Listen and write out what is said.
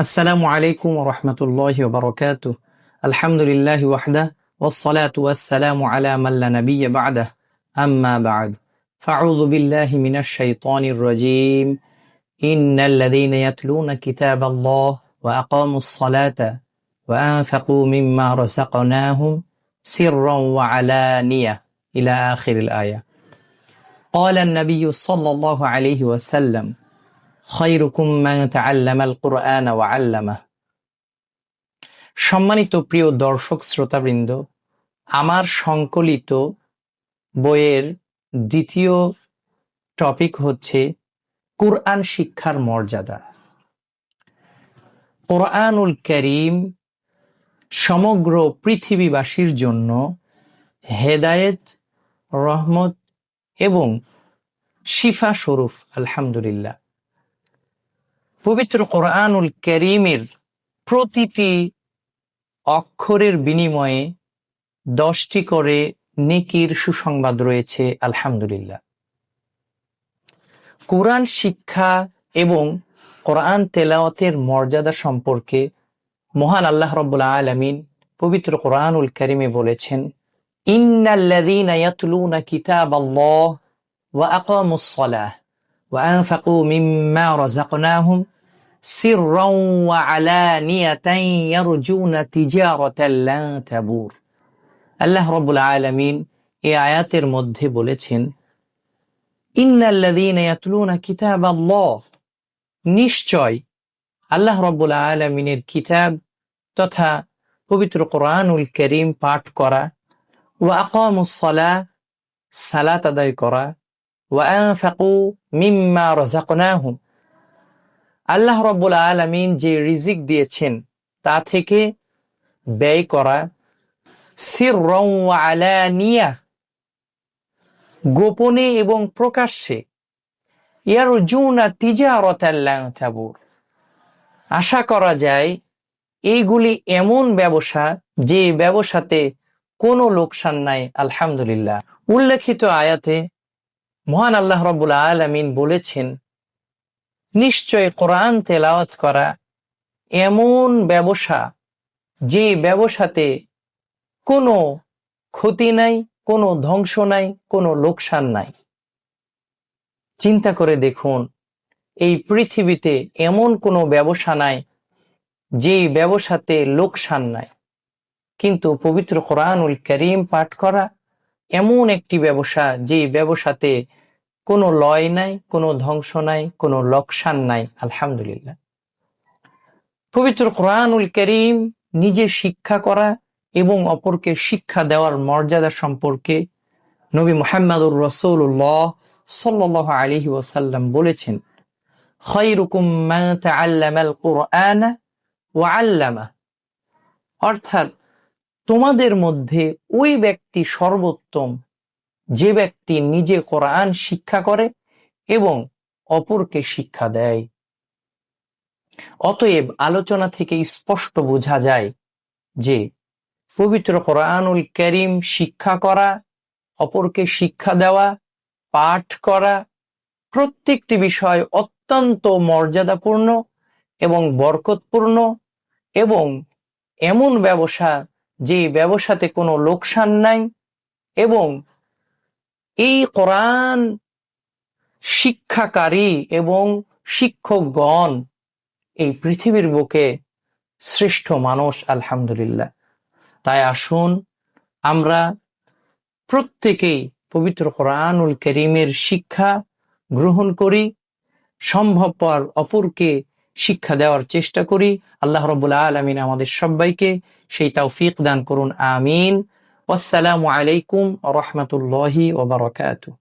আসসালামু আলাইকুম ওয়া রাহমাতুল্লাহি ওয়া বারাকাতুহু। আলহামদুলিল্লাহি ওয়াহদাহ ওয়াসসালাতু ওয়াসসালামু আলা মান লা নাবিয়্যা বা'দাহ। আম্মা বা'দ। ফাআউযু বিল্লাহি মিনাশ শাইতানির রাজীম। ইন্নাল্লাযীনা ইয়াতলুনা কিতাবাল্লাহ ওয়া আকামুস সালাতা ওয়া আনফাকু মিম্মা রাযাকনাহুম সিররান ওয়া আলানিয়াহ ইলা আখিরিল আয়া। ক্বালা আন-নাবিয়্যু সাল্লাল্লাহু আলাইহি ওয়াসাল্লাম খায়রুকুম মান তাআল্লামাল কুরআন ওয়া আল্লামাহ। সম্মানিত প্রিয় দর্শক শ্রোতাবৃন্দ, আমার সংকলিত বইয়ের দ্বিতীয় টপিক হচ্ছে কুরআন শিক্ষার মর্যাদা। কুরআনুল কারীম সমগ্র পৃথিবীবাসীর জন্য হেদায়েত, রহমত এবং শিফা স্বরূপ। আলহামদুলিল্লাহ, পবিত্র কুরআনুল কারীমের প্রতিটি অক্ষরের বিনিময়ে 10টি করে নেকির সুসংবাদ রয়েছে। আলহামদুলিল্লাহ, কুরআন শিক্ষা এবং কুরআন তেলাওয়াতের মর্যাদা সম্পর্কে মহান আল্লাহ রাব্বুল আলামিন পবিত্র কুরআনুল কারীমে বলেছেন, ইন্নাল্লাযীনা ইয়াতলুনা কিতাবাল্লাহ ওয়া আকামুস সালাহ ওয়া আনফাকু মিম্মা রাযাকনাহুম সিররান ওয়া আলানিয়াতান ইয়ারজুনা তিজারাতান লান তাবুর। আল্লাহ রাব্বুল আলামিন এই আয়াতের মধ্যে বলেছেন, ইন্নাল্লাযীনা ইয়াতলুনা কিতাবাল্লাহ, নিশ্চয় আল্লাহ রাব্বুল আলামিনের কিতাব তথা পবিত্র কুরআনুল কারীম পাঠ করা, ওয়া আকামুস সালাহ, সালাত আদায় করা, ওয়া আনফাকু মিম্মা রাযাকনাহুম, আল্লাহ রাব্বুল আলামিন যে রিজিক দিয়েছেন তা থেকে ব্যয় করা, সিররান ওয়া আলানিয়াহ, গোপনে এবং প্রকাশ্যে, ইয়ারজুনা তিজারাতান লান তাবুর, আশা করা যায় এইগুলি এমন ব্যবসা যে ব্যবসাতে কোনো লোকসান নাই। আলহামদুলিল্লাহ, উল্লেখিত আয়াতে মহান আল্লাহ রাব্বুল আলামিন বলেছেন, নিশ্চয় কোরআন তেলাওয়াত করা এমন ব্যবসা যে ব্যবসাতে কোনো ক্ষতি নাই, কোনো ধ্বংস নাই, কোনো লোকসান নাই। চিন্তা করে দেখুন, এই পৃথিবীতে এমন কোনো ব্যবসা নাই যে ব্যবসাতে লোকসান নাই, কিন্তু পবিত্র কুরআনুল কারীম পাঠ করা এমন একটি ব্যবসা যে ব্যবসাতে কোনো লয় নাই, কোনো ধ্বংস নাই, কোনো লোকসান নাই। আলহামদুলিল্লাহ, পবিত্র কুরআনুল কারীম নিজে শিক্ষা করা এবং অপরকে শিক্ষা দেওয়ার মর্যাদা সম্পর্কে নবী মুহাম্মদুর রাসূলুল্লাহ সাল্লাল্লাহু আলাইহি ওয়াসাল্লাম বলেছেন, খায়রুকুম মান তাআল্লামাল কুরআন ওয়া আল্লামা, অর্থাৎ তোমাদের মধ্যে ওই ব্যক্তি সর্বোত্তম যে ব্যক্তি নিজে কোরআন শিক্ষা করে এবং অপরকে শিক্ষা দেয়। অতএব আলোচনা থেকে স্পষ্ট বোঝা যায় যে পবিত্র কুরআনুল কারীম শিক্ষা করা, অপরকে শিক্ষা দেওয়া, পাঠ করা প্রত্যেকটি বিষয় অত্যন্ত মর্যাদাপূর্ণ এবং বরকতপূর্ণ এবং এমন ব্যবসা যে ব্যবসাতে কোনো লোকসান নাই, এবং এই কোরআন শিক্ষাকারী এবং শিক্ষকগণ এই পৃথিবীর বুকে শ্রেষ্ঠ মানুষ। আলহামদুলিল্লাহ, তাই আসুন আমরা প্রত্যেকেই পবিত্র কুরআনুল কারীমের শিক্ষা গ্রহণ করি, সম্ভবপর অপরকে শিক্ষা দেওয়ার চেষ্টা করি। আল্লাহ রাব্বুল আলামিন আমাদের সবাইকে সেই তৌফিক দান করুন। আমিন। আসসালামু আলাইকুম ওয়া রাহমাতুল্লাহি ওয়া বারাকাতুহু।